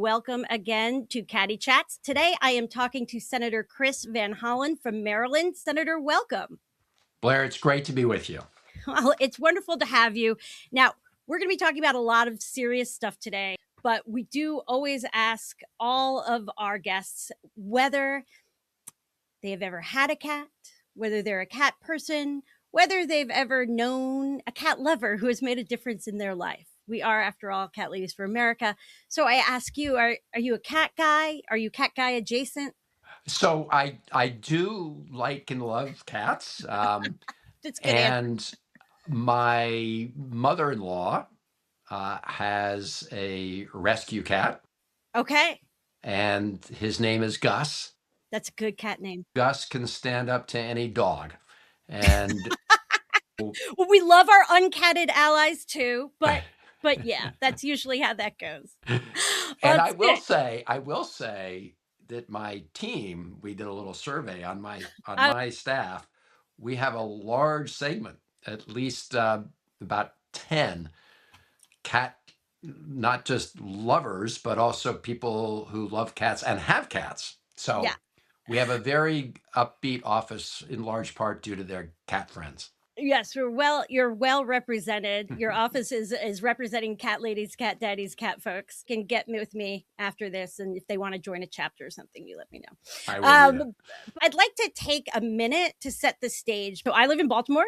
Welcome again to Catty Chats. Today I am talking to Senator Chris Van Hollen from Maryland. Senator, welcome. Blair, it's great to be with you. Well, it's wonderful to have you. Now, we're going to be talking about a lot of serious stuff today, but we do always ask all of our guests whether they have ever had a cat, whether they're a cat person, whether they've ever known a cat lover who has made a difference in their life. We are, after all, Cat Ladies for America. So I ask you, are you a cat guy? Are you cat guy adjacent? So I do like and love cats. That's good. And my mother-in-law has a rescue cat, Okay. and his name is Gus. That's a good cat name. Gus can stand up to any dog. And Well, we love our uncatted allies too, but yeah, that's usually how that goes. and I will say that my team, we did a little survey on my staff. We have a large segment, at least about 10 cat, not just lovers, but also people who love cats and have cats. So Yeah. we have a very upbeat office in large part due to their cat friends. Yes, you're well represented. Your office is representing cat ladies, cat daddies, cat folks. Can get with me after this, and if they want to join a chapter or something, you let me know. I will. I'd like to take a minute to set the stage. So I live in Baltimore.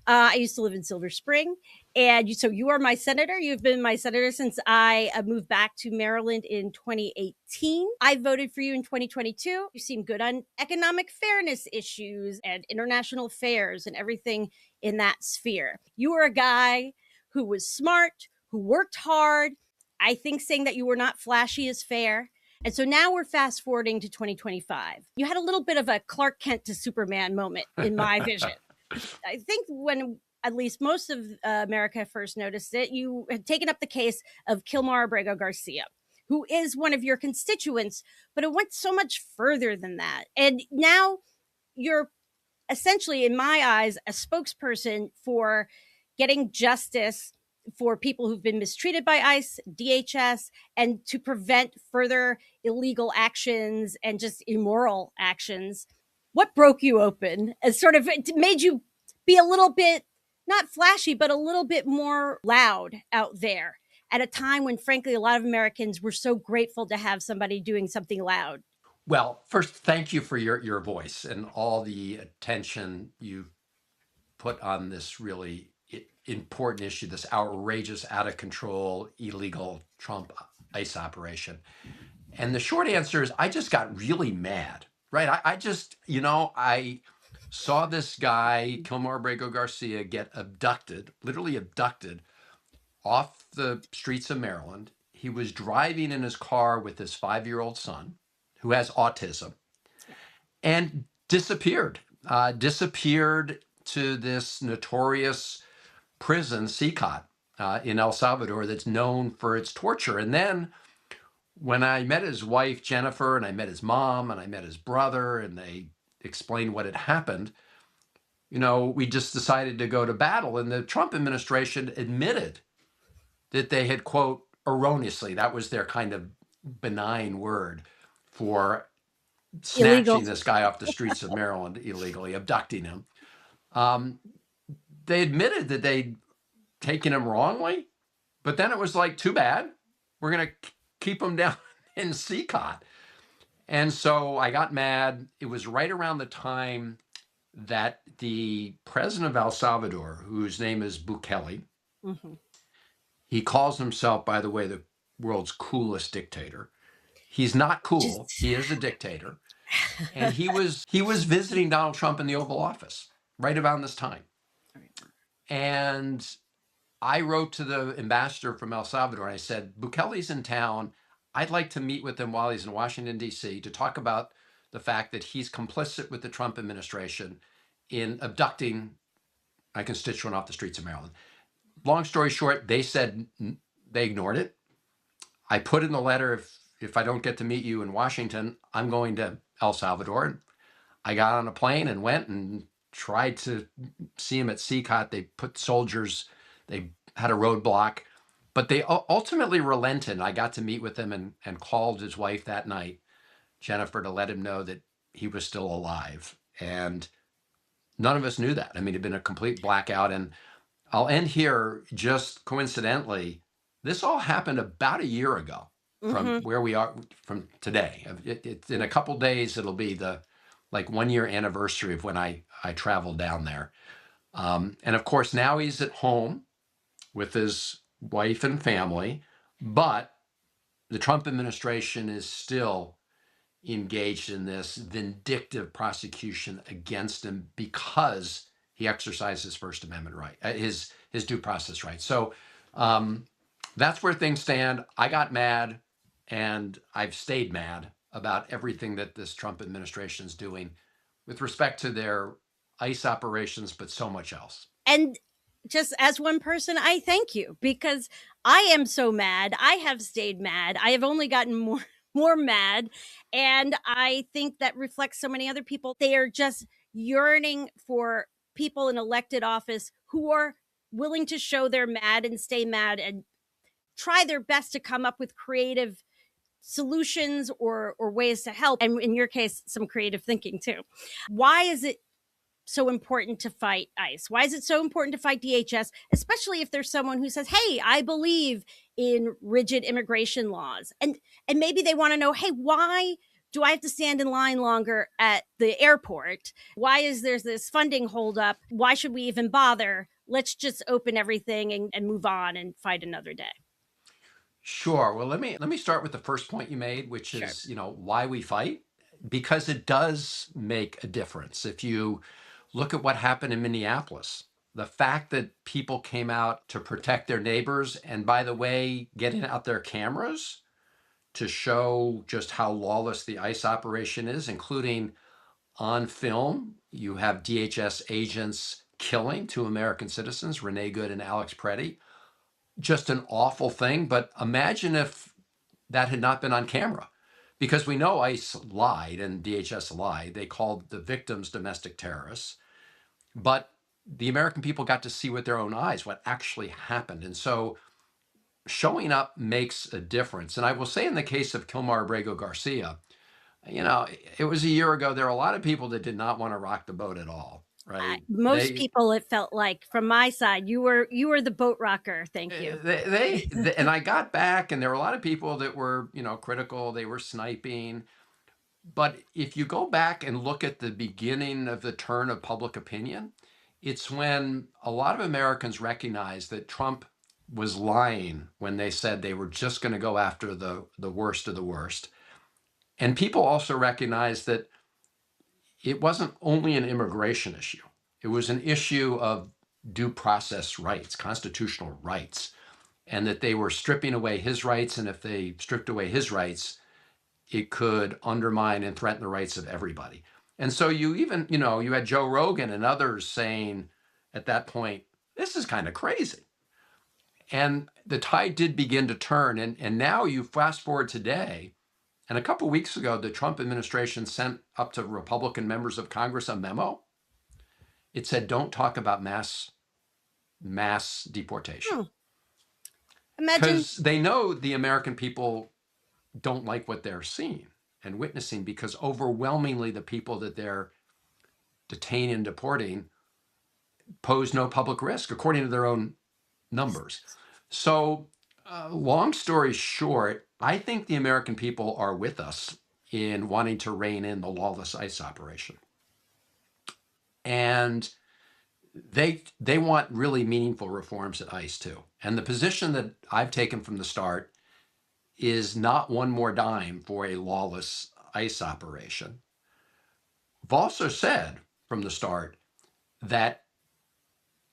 I used to live in Silver Spring. And so you are my senator. You've been my senator since I moved back to Maryland in 2018. I voted for you in 2022. You seem good on economic fairness issues and international affairs and everything in that sphere. You were a guy who was smart, who worked hard. I think saying that you were not flashy is fair. And so now we're fast forwarding to 2025. You had a little bit of a Clark Kent to Superman moment in my vision. I think when at least most of America first noticed it, you had taken up the case of Kilmar Abrego Garcia, who is one of your constituents, but it went so much further than that. And now you're essentially, in my eyes, a spokesperson for getting justice for people who've been mistreated by ICE, DHS, and to prevent further illegal actions and just immoral actions. What broke you open as sort of it made you be a little bit, not flashy, but a little bit more loud out there at a time when, frankly, a lot of Americans were so grateful to have somebody doing something loud? Well, first, thank you for your voice and all the attention you put on this really important issue, this outrageous, out of control, illegal Trump ICE operation. And the short answer is I just got really mad, right? I just, I saw this guy, Kilmar Abrego Garcia, get abducted, literally abducted off the streets of Maryland. He was driving in his car with his 5-year-old son, who has autism, and disappeared to this notorious prison, CCOT, in El Salvador, that's known for its torture. And then when I met his wife, Jennifer, and I met his mom, and I met his brother, and they explained what had happened, we just decided to go to battle. And the Trump administration admitted that they had, quote, erroneously, that was their kind of benign word for snatching this guy off the streets of Maryland illegally, abducting him. They admitted that they'd taken him wrongly, but then it was like, too bad. We're going to keep him down in CCOT. And so I got mad. It was right around the time that the president of El Salvador, whose name is Bukele, he calls himself, by the way, the world's coolest dictator. He's not cool. He is a dictator. And he was visiting Donald Trump in the Oval Office right around this time. And I wrote to the ambassador from El Salvador, and I said, Bukele's in town. I'd like to meet with him while he's in Washington, D.C. to talk about the fact that he's complicit with the Trump administration in abducting my constituent off the streets of Maryland. Long story short, they said they ignored it. I put in the letter, if I don't get to meet you in Washington, I'm going to El Salvador. And I got on a plane and went and tried to see him at CCOT. They put soldiers, they had a roadblock. But they ultimately relented. I got to meet with him and called his wife that night, Jennifer, to let him know that he was still alive. And none of us knew that. I mean, it had been a complete blackout. And I'll end here just coincidentally. This all happened about a year ago from Mm-hmm. where we are from today. In a couple days, it'll be the like 1 year anniversary of when I traveled down there. And of course, now he's at home with his wife and family, but the Trump administration is still engaged in this vindictive prosecution against him because he exercised his First Amendment right, his due process right. So um, that's where things stand. I got mad, and I've stayed mad about everything that this Trump administration is doing with respect to their ICE operations, but so much else. And just as one person, I thank you, because I am so mad. I have stayed mad. I have only gotten more mad, and I think that reflects so many other people. They are just yearning for people in elected office who are willing to show they're mad and stay mad and try their best to come up with creative solutions or ways to help, and in your case some creative thinking too. Why is it so important to fight ICE? Why is it so important to fight DHS, especially if there's someone who says, "Hey, I believe in rigid immigration laws," and maybe they want to know, "Hey, why do I have to stand in line longer at the airport? Why is there's this funding holdup? Why should we even bother? Let's just open everything and move on and fight another day." Sure. Well, let me start with the first point you made, which Sure. is, why we fight, because it does make a difference. If you look at what happened in Minneapolis, the fact that people came out to protect their neighbors, and by the way, getting out their cameras to show just how lawless the ICE operation is, including on film, you have DHS agents killing two American citizens, Renee Good and Alex Preddy. Just an awful thing. But imagine if that had not been on camera, because we know ICE lied and DHS lied. They called the victims domestic terrorists, but the American people got to see with their own eyes what actually happened. And so showing up makes a difference. And I will say, in the case of Kilmar Abrego Garcia, it was a year ago. There are a lot of people that did not want to rock the boat at all, right? Most people, it felt like, from my side, you were the boat rocker. Thank you. And I got back, and there were a lot of people that were, critical. They were sniping. But if you go back and look at the beginning of the turn of public opinion, it's when a lot of Americans recognized that Trump was lying when they said they were just going to go after the worst of the worst. And people also recognized that it wasn't only an immigration issue. It was an issue of due process rights, constitutional rights, and that they were stripping away his rights. And if they stripped away his rights, it could undermine and threaten the rights of everybody. And so you even, you had Joe Rogan and others saying at that point, this is kind of crazy. And the tide did begin to turn. And now you fast forward today, and a couple of weeks ago, the Trump administration sent up to Republican members of Congress a memo. It said, don't talk about mass deportation. Imagine. Because they know the American people don't like what they're seeing and witnessing, because overwhelmingly the people that they're detaining and deporting pose no public risk, according to their own numbers. So, long story short, I think the American people are with us in wanting to rein in the lawless ICE operation. And they want really meaningful reforms at ICE too. And the position that I've taken from the start is not one more dime for a lawless ICE operation. I've also said from the start that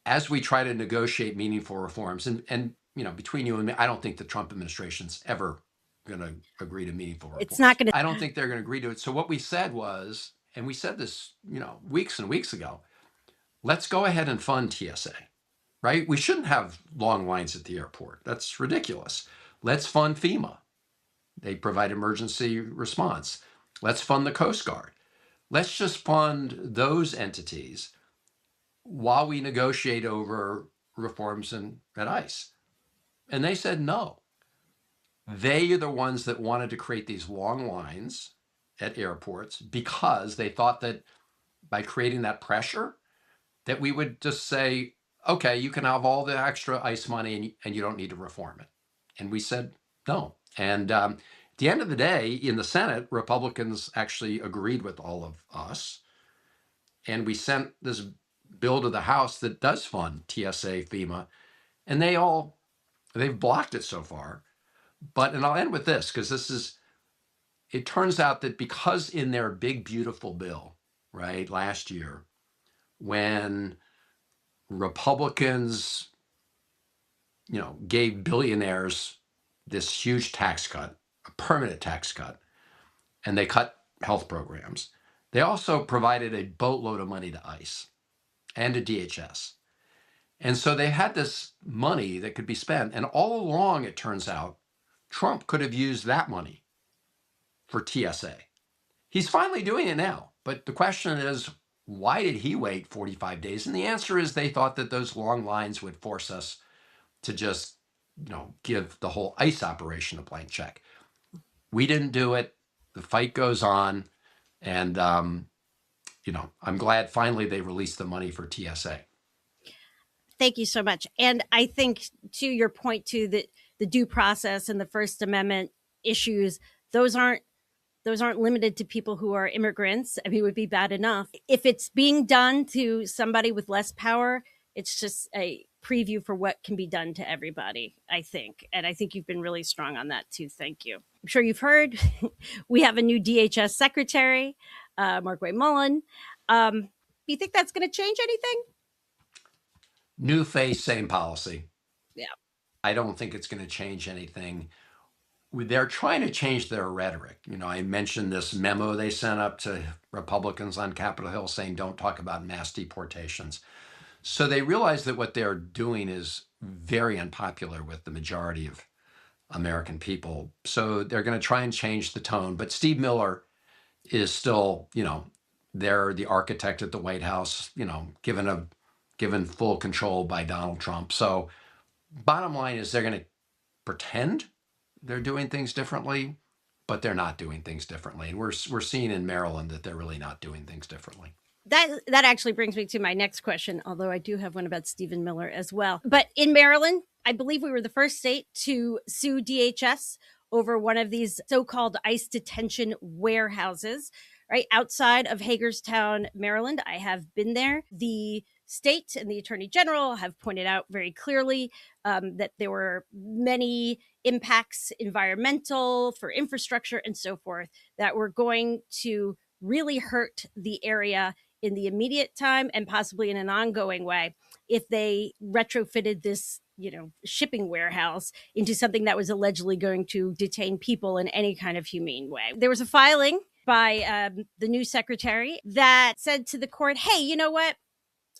as we try to negotiate meaningful reforms, and between you and me, I don't think the Trump administration's ever going to agree to meaningful It's reforms. not going to. I don't think they're going to agree to it. So what we said was, and we said this, weeks and weeks ago, let's go ahead and fund TSA, right? We shouldn't have long lines at the airport. That's ridiculous. Let's fund FEMA. They provide emergency response. Let's fund the Coast Guard. Let's just fund those entities while we negotiate over reforms at ICE. And they said no. They are the ones that wanted to create these long lines at airports because they thought that by creating that pressure, that we would just say, okay, you can have all the extra ICE money and you don't need to reform it. And we said no. And at the end of the day, in the Senate, Republicans actually agreed with all of us. And we sent this bill to the House that does fund TSA, FEMA, and they've blocked it so far. But, and I'll end with this, because it turns out that because in their big, beautiful bill, right, last year, when Republicans, gave billionaires this huge tax cut, a permanent tax cut, and they cut health programs, they also provided a boatload of money to ICE and to DHS. And so they had this money that could be spent. And all along, it turns out, Trump could have used that money for TSA. He's finally doing it now. But the question is, why did he wait 45 days? And the answer is they thought that those long lines would force us to just, give the whole ICE operation a blank check. We didn't do it. The fight goes on. And, I'm glad finally they released the money for TSA. Thank you so much. And I think to your point too, that the due process and the First Amendment issues, those aren't limited to people who are immigrants. I mean, it would be bad enough if it's being done to somebody with less power. It's just a preview for what can be done to everybody, I think. And I think you've been really strong on that too. Thank you. I'm sure you've heard we have a new DHS secretary, Markie Mark. Do you think that's going to change anything? New face, same policy. Yeah. I don't think it's going to change anything. They're trying to change their rhetoric. I mentioned this memo they sent up to Republicans on Capitol Hill saying, don't talk about mass deportations. So they realize that what they're doing is very unpopular with the majority of American people. So they're going to try and change the tone. But Steve Miller is still, they're the architect at the White House, given full control by Donald Trump. So bottom line is they're going to pretend they're doing things differently, but they're not doing things differently. And we're seeing in Maryland that they're really not doing things differently. That actually brings me to my next question, although I do have one about Stephen Miller as well. But in Maryland, I believe we were the first state to sue DHS over one of these so-called ICE detention warehouses, right outside of Hagerstown, Maryland. I have been there. The state and the attorney general have pointed out very clearly that there were many impacts, environmental, for infrastructure, and so forth, that were going to really hurt the area in the immediate time and possibly in an ongoing way if they retrofitted this shipping warehouse into something that was allegedly going to detain people in any kind of humane way. There was a filing by the new secretary that said to the court, hey, you know what?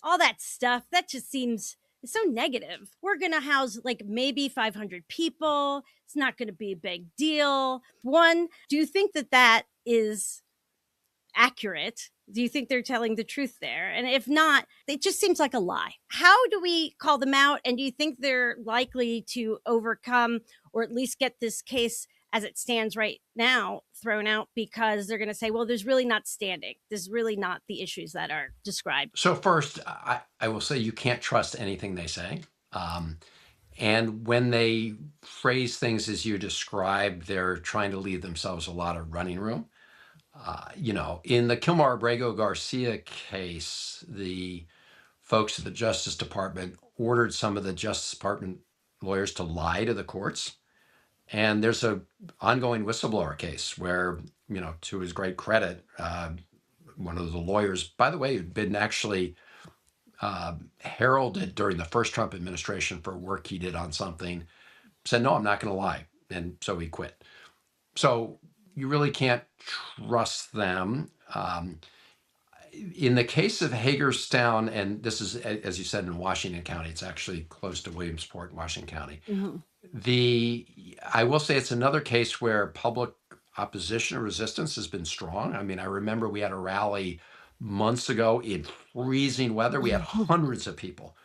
All that stuff, that just seems so negative. We're going to house maybe 500 people. It's not going to be a big deal. One, do you think that is accurate? Do you think they're telling the truth there? And if not, it just seems like a lie. How do we call them out? And do you think they're likely to overcome or at least get this case as it stands right now thrown out because they're going to say, well, there's really not standing. There's really not the issues that are described. So first, I will say you can't trust anything they say. And when they phrase things as you described, they're trying to leave themselves a lot of running room. In the Kilmar Abrego Garcia case, the folks at the Justice Department ordered some of the Justice Department lawyers to lie to the courts. And there's an ongoing whistleblower case where, to his great credit, one of the lawyers, by the way, who'd been actually heralded during the first Trump administration for work he did on something, said, no, I'm not going to lie. And so he quit. So you really can't trust them. In the case of Hagerstown, and this is, as you said, in Washington County, it's actually close to Williamsport, Washington County. Mm-hmm. I will say it's another case where public opposition or resistance has been strong. I mean, I remember we had a rally months ago in freezing weather. We had hundreds of people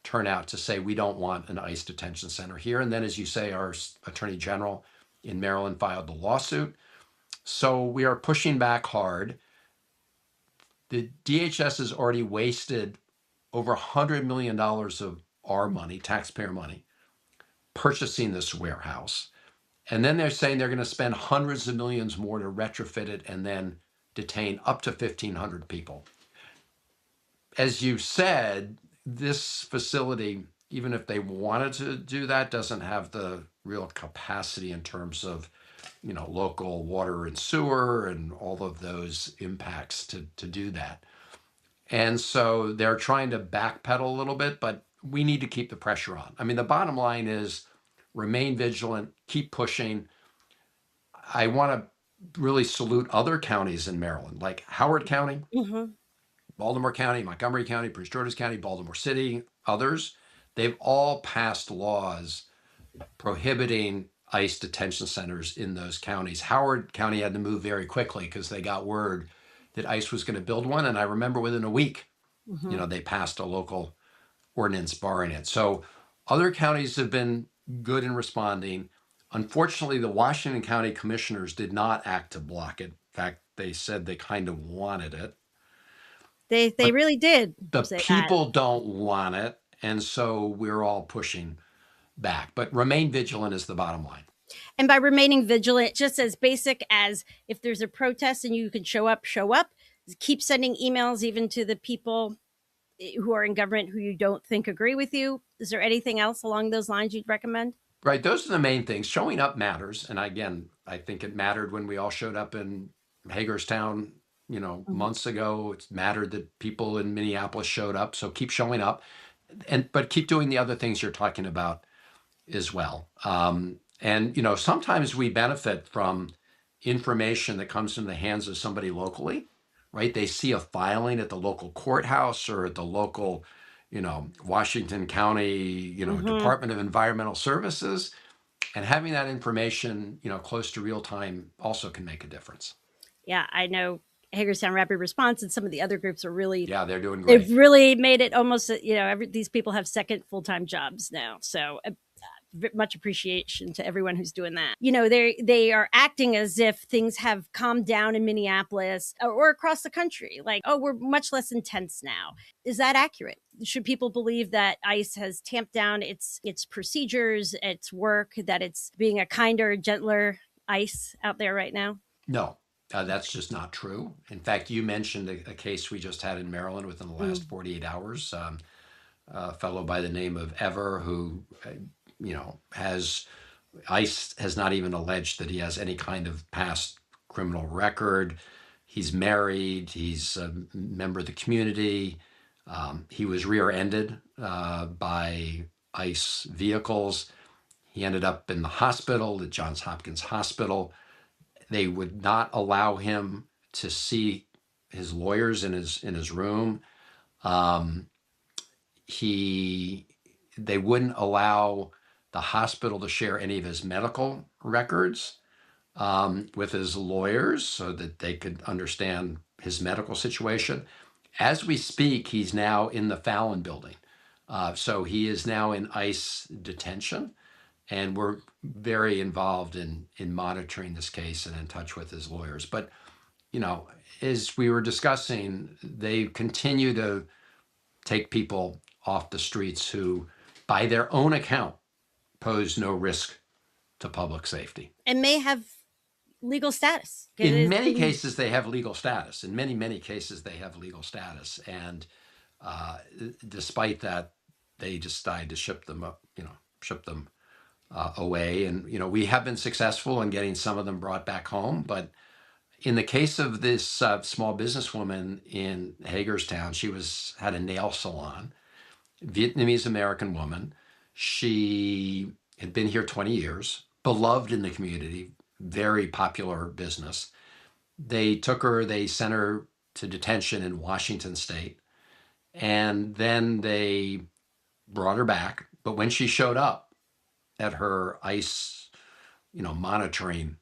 turnout to say we don't want an ICE detention center here. And then, as you say, our Attorney General in Maryland filed the lawsuit. So we are pushing back hard. The DHS has already wasted over $100 million of our money, taxpayer money, purchasing this warehouse. And then they're saying they're going to spend hundreds of millions more to retrofit it and then detain up to 1,500 people. As you said, this facility, even if they wanted to do that, doesn't have the real capacity in terms of, local water and sewer and all of those impacts to do that. And so they're trying to backpedal a little bit, but we need to keep the pressure on. I mean, the bottom line is remain vigilant, keep pushing. I want to really salute other counties in Maryland, like Howard County, Baltimore County, Montgomery County, Prince George's County, Baltimore City, others. They've all passed laws prohibiting ICE detention centers in those counties. Howard County had to move very quickly because they got word that ICE was going to build one. And I remember within a week, they passed a local ordinance barring it. So other counties have been good in responding. Unfortunately, the Washington County commissioners did not act to block it. In fact, they said they kind of wanted it. They really did. The Say that. people don't want it. And so we're all pushing back. But remain vigilant is the bottom line. And by remaining vigilant, just as basic as if there's a protest and you can show up, show up. Keep sending emails even to the people who are in government who you don't think agree with you. Is there anything else along those lines you'd recommend? Right. Those are the main things. Showing up matters. And again, I think it mattered when we all showed up in Hagerstown, months ago. It's mattered that people in Minneapolis showed up. So keep showing up, but keep doing the other things you're talking about as well. And sometimes we benefit from information that comes in the hands of somebody locally, right? They see a filing at the local courthouse or at the local, Washington County, Department of Environmental Services, and having that information, close to real time also can make a difference. Yeah, I know Hagerstown Rapid Response and some of the other groups are really, they're doing great. They've really made it almost, these people have second full-time jobs now. So much appreciation to everyone who's doing that. They are acting as if things have calmed down in Minneapolis or across the country. Like, oh, we're much less intense now. Is that accurate? Should people believe that ICE has tamped down its procedures, its work, that it's being a kinder, gentler ICE out there right now? No, that's just not true. In fact, you mentioned a case we just had in Maryland within the last 48 hours. A fellow by the name of Ever who ICE has not even alleged that he has any kind of past criminal record. He's married. He's a member of the community. He was rear-ended by ICE vehicles. He ended up in the hospital, the Johns Hopkins Hospital. They would not allow him to see his lawyers in his room. They wouldn't allow the hospital to share any of his medical records with his lawyers so that they could understand his medical situation. As we speak, he's now in the Fallon building. So he is now in ICE detention, and we're very involved in monitoring this case and in touch with his lawyers. But, as we were discussing, they continue to take people off the streets who, by their own account, pose no risk to public safety. And may have legal status. In many cases, they have legal status. In many, many cases, they have legal status. And despite that, they decide to ship them away. And, we have been successful in getting some of them brought back home. But in the case of this small businesswoman in Hagerstown, she had a nail salon, Vietnamese American woman. She had been here 20 years, beloved in the community, very popular business. They sent her to detention in Washington State, and then they brought her back. But when she showed up at her ICE, monitoring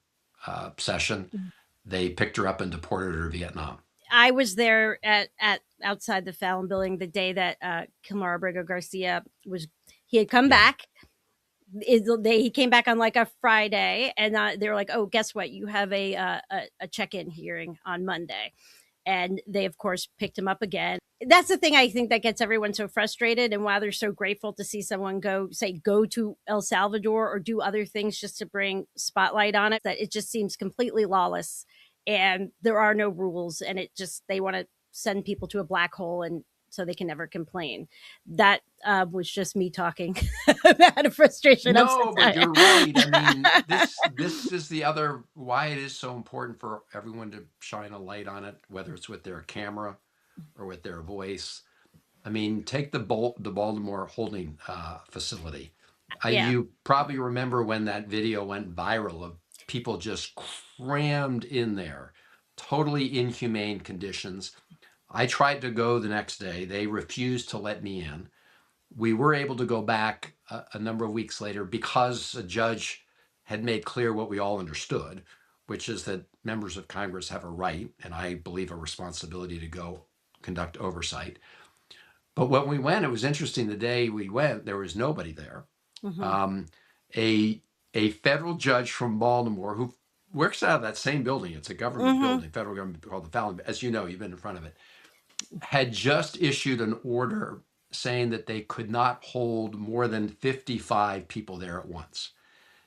session, they picked her up and deported her to Vietnam. I was there at outside the Fallon building the day that Kilmar Abrego Garcia was. He had come Yeah. back. He came back on like a Friday, and they were like, "Oh, guess what? You have a check-in hearing on Monday." And they of course picked him up again. That's the thing I think that gets everyone so frustrated, and why they're so grateful to see someone go to El Salvador or do other things just to bring spotlight on it, that it just seems completely lawless and there are no rules, and it just, they want to send people to a black hole and so they can never complain. That was just me talking out of frustration. I'm so No, but sorry. you're right. I mean, this is the other why it is so important for everyone to shine a light on it, whether it's with their camera or with their voice. I mean, take the Baltimore holding facility. Yeah. You probably remember when that video went viral of people just crammed in there, totally inhumane conditions. I tried to go the next day. They refused to let me in. We were able to go back a number of weeks later because a judge had made clear what we all understood, which is that members of Congress have a right, and I believe a responsibility, to go conduct oversight. But when we went, it was interesting. The day we went, there was nobody there. Mm-hmm. Um, a a federal judge from Baltimore who works out of that same building. It's a government Mm-hmm. building, federal government, called the Fallon. As you know, you've been in front of it. Had just issued an order saying that they could not hold more than 55 people there at once.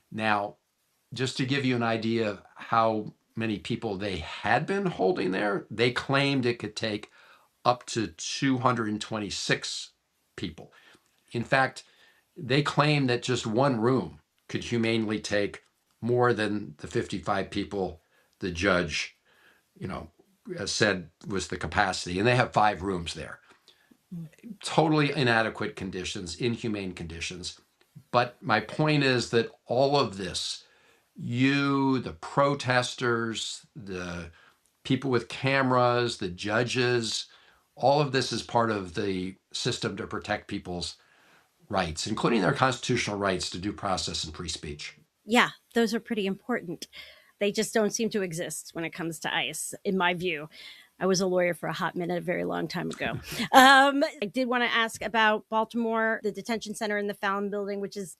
Now, just to give you an idea of how many people they had been holding there, they claimed it could take up to 226 people. In fact, they claim that just one room could humanely take more than the 55 people the judge, you know, said was the capacity. And they have 5 rooms there. Totally inadequate conditions, inhumane conditions. But my point is that all of this, the protesters, the people with cameras, the judges, all of this is part of the system to protect people's rights, including their constitutional rights to due process and free speech. Yeah, those are pretty important. They just don't seem to exist when it comes to ICE, in my view. I was a lawyer for a hot minute, a very long time ago. I did want to ask about Baltimore, the detention center in the Fallon building, which is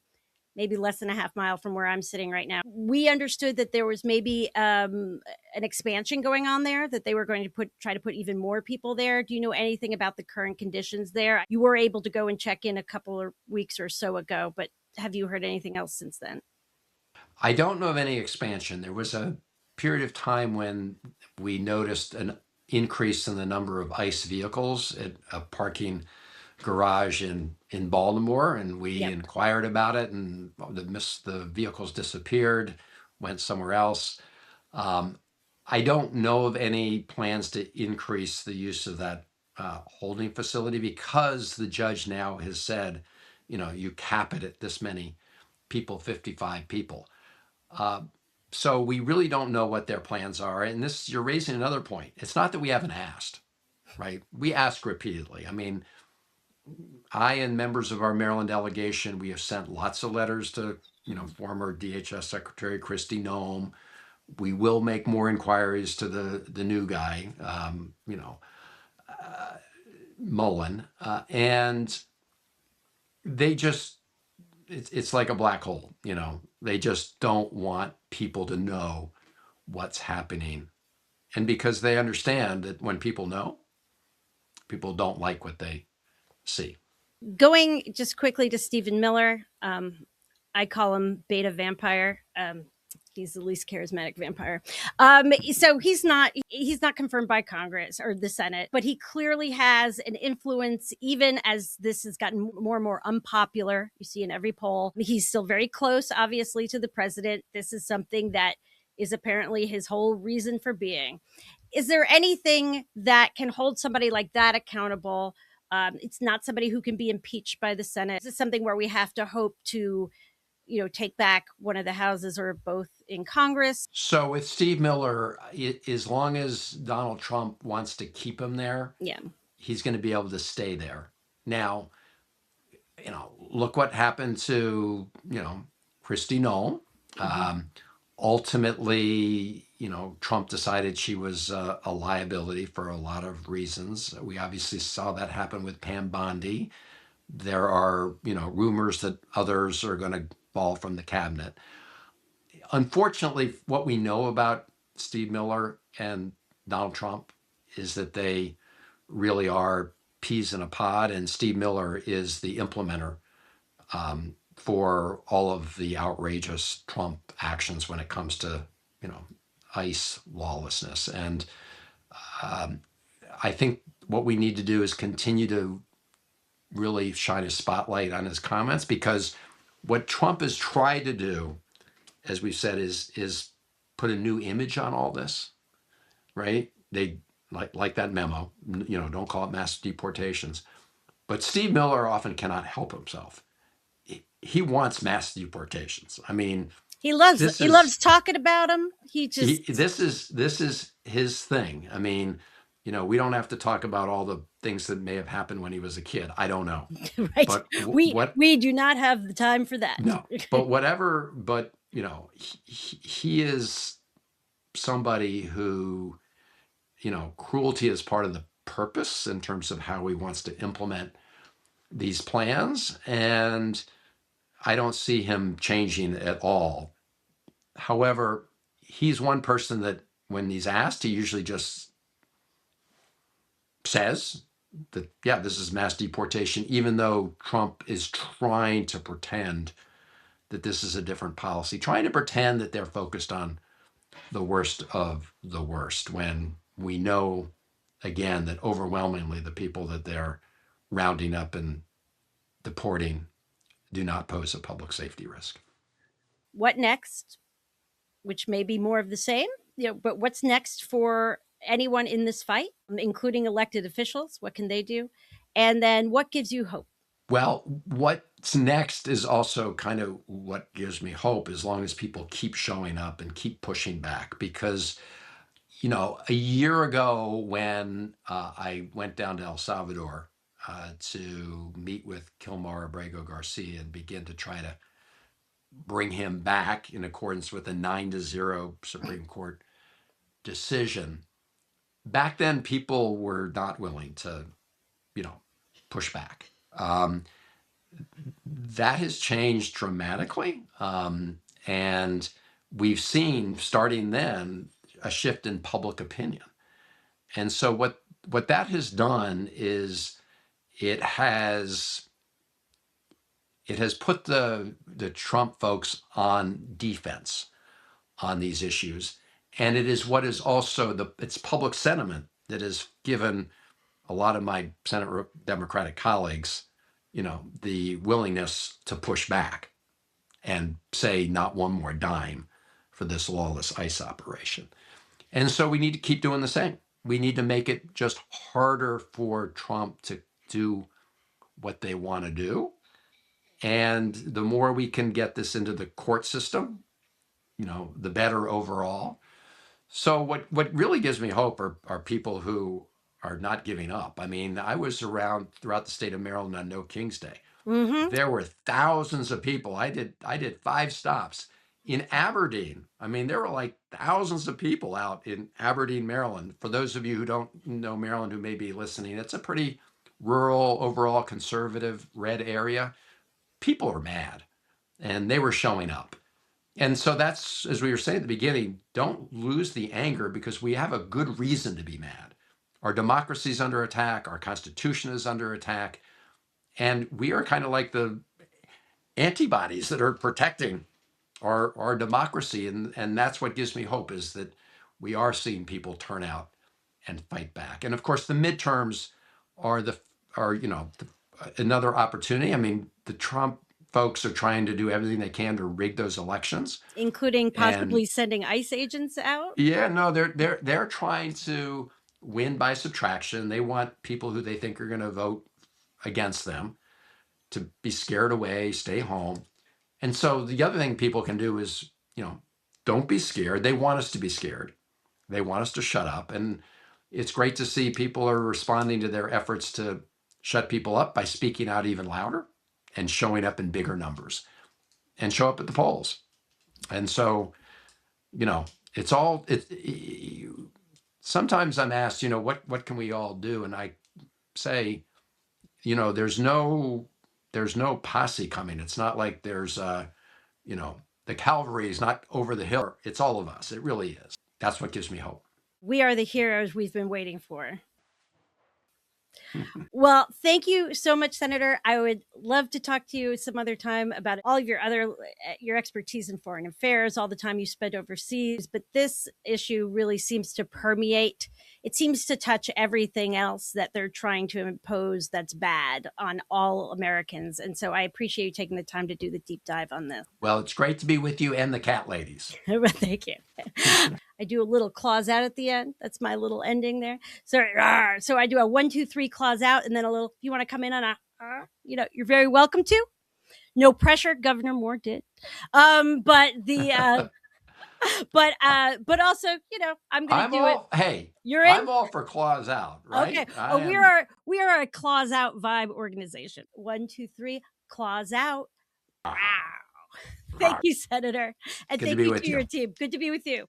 maybe less than a half mile from where I'm sitting right now. We understood that there was maybe an expansion going on there, that they were going to try to put even more people there. Do you know anything about the current conditions there? You were able to go and check in a couple of weeks or so ago, but have you heard anything else since then? I don't know of any expansion. There was a period of time when we noticed an increase in the number of ICE vehicles at a parking garage in Baltimore, and we Yep. inquired about it, and the vehicles disappeared, went somewhere else. Um, I don't know of any plans to increase the use of that holding facility because the judge now has said, you cap it at this many people, 55 people. Uh, so we really don't know what their plans are. And this, you're raising another point. It's not that we haven't asked, right? We ask repeatedly. I mean, I and members of our Maryland delegation, we have sent lots of letters to, former DHS Secretary Kristi Noem. We will make more inquiries to the new guy, Mullen, and they just it's like a black hole. They just don't want people to know what's happening, and because they understand that when people know, people don't like what they see. Going just quickly to Stephen Miller, I call him Beta Vampire. He's the least charismatic vampire. So he's not confirmed by Congress or the Senate, but he clearly has an influence. Even as this has gotten more and more unpopular, you see in every poll, he's still very close, obviously, to the president. This is something that is apparently his whole reason for being. Is there anything that can hold somebody like that accountable? It's not somebody who can be impeached by the Senate. This is something where we have to hope to, take back one of the houses or both in Congress. So with Steve Miller, as long as Donald Trump wants to keep him there, Yeah. he's going to be able to stay there. Now, look what happened to, Kristi Noem. Mm-hmm. Ultimately, Trump decided she was a liability for a lot of reasons. We obviously saw that happen with Pam Bondi. There are, rumors that others are going to fall from the cabinet. Unfortunately, what we know about Steve Miller and Donald Trump is that they really are peas in a pod, and Steve Miller is the implementer for all of the outrageous Trump actions when it comes to, ICE lawlessness. And I think what we need to do is continue to really shine a spotlight on his comments, because what Trump has tried to do, as we've said, is put a new image on all this, right? They like that memo, don't call it mass deportations. But Steve Miller often cannot help himself. He wants mass deportations. I mean, He loves this he is loves talking about them. He just this is his thing. I mean, we don't have to talk about all the things that may have happened when he was a kid. I don't know, right. but what? We do not have the time for that. No, but whatever. But he is somebody who, cruelty is part of the purpose in terms of how he wants to implement these plans, and I don't see him changing at all. However, he's one person that when he's asked, he usually just says that, yeah, this is mass deportation, even though Trump is trying to pretend that this is a different policy, trying to pretend that they're focused on the worst of the worst, when we know, again, that overwhelmingly the people that they're rounding up and deporting do not pose a public safety risk. What next? Which may be more of the same, but what's next for anyone in this fight, including elected officials? What can they do? And then what gives you hope? Well, what's next is also kind of what gives me hope, as long as people keep showing up and keep pushing back. Because, a year ago when I went down to El Salvador to meet with Kilmar Abrego Garcia and begin to try to bring him back in accordance with a 9-0 Supreme Court decision, back then people were not willing to, push back. That has changed dramatically. And we've seen, starting then, a shift in public opinion. And so what that has done is it has put the Trump folks on defense on these issues. And it is what is also it's public sentiment that has given a lot of my Senate Democratic colleagues, the willingness to push back and say not one more dime for this lawless ICE operation. And so we need to keep doing the same. We need to make it just harder for Trump to do what they want to do. And the more we can get this into the court system, the better overall. So what really gives me hope are people who are not giving up. I mean, I was around throughout the state of Maryland on No King's Day. Mm-hmm. There were thousands of people. I did 5 stops in Aberdeen. I mean, there were like thousands of people out in Aberdeen, Maryland. For those of you who don't know Maryland, who may be listening, it's a pretty rural, overall conservative, red area. People are mad, and they were showing up. And so that's, as we were saying at the beginning, don't lose the anger, because we have a good reason to be mad. Our democracy is under attack. Our Constitution is under attack. And we are kind of like the antibodies that are protecting our democracy. And that's what gives me hope, is that we are seeing people turn out and fight back. And of course, the midterms are another opportunity. I mean, the Trump folks are trying to do everything they can to rig those elections, including possibly sending ICE agents out. Yeah, no, they're trying to win by subtraction. They want people who they think are going to vote against them to be scared away, stay home. And so the other thing people can do is, don't be scared. They want us to be scared. They want us to shut up. And it's great to see people are responding to their efforts to shut people up by speaking out even louder and showing up in bigger numbers and show up at the polls. And so, it's all sometimes I'm asked, what can we all do? And I say, there's no posse coming. It's not like there's the cavalry is not over the hill. It's all of us. It really is. That's what gives me hope. We are the heroes we've been waiting for. Well, thank you so much, Senator. I would love to talk to you some other time about all of your expertise in foreign affairs, all the time you spent overseas. But this issue really seems to permeate. It seems to touch everything else that they're trying to impose that's bad on all Americans. And so I appreciate you taking the time to do the deep dive on this. Well, it's great to be with you and the cat ladies. Thank you. I do a little claws out at the end. That's my little ending there. So I do a 1, 2, 3 claws out, and then a little. If you want to come in on a, you're very welcome to. No pressure. Governor Moore did, but the. But also, I'm going to do it. Hey, you're in. I'm all for claws out, right? Okay. We are a claws out vibe organization. 1, 2, 3, claws out. Wow. Thank you, Senator, and thank you to your team. Good to be with you.